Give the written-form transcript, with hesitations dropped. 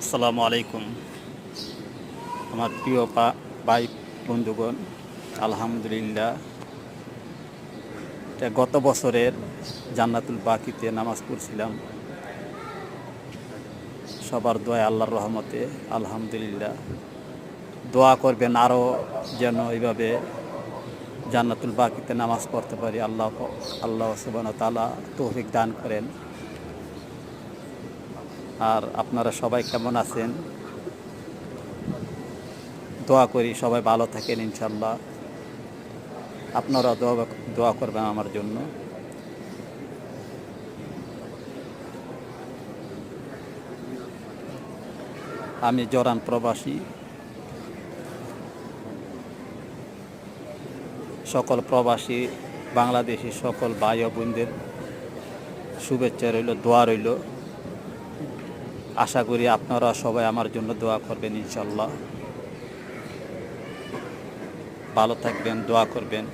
আসসালামু আলাইকুম। আমার প্রিয় ভাই বন্ধুগণ, আলহামদুলিল্লাহ, এটা গত বছরের জান্নাতুল বাকিতে নামাজ পড়ছিলাম। সবার দোয়া, আল্লাহর রহমতে আলহামদুলিল্লাহ। দোয়া করবেন আরও যেন এইভাবে জান্নাতুল বাকিতে নামাজ পড়তে পারি। আল্লাহ সুবহানাহু ওয়া তাআলা তৌফিক দান করেন। আর আপনারা সবাই কেমন আছেন? দোয়া করি সবাই ভালো থাকেন ইনশাল্লাহ। আপনারা দোয়া করবেন আমার জন্য। আমি জরান প্রবাসী। সকল প্রবাসী বাংলাদেশি সকল ভাই ও বোনদের শুভেচ্ছা রইল, দোয়া রইল। আশা করি আপনারা সবাই আমার জন্য দোয়া করবেন ইনশাল্লাহ। ভালো থাকবেন, দোয়া করবেন।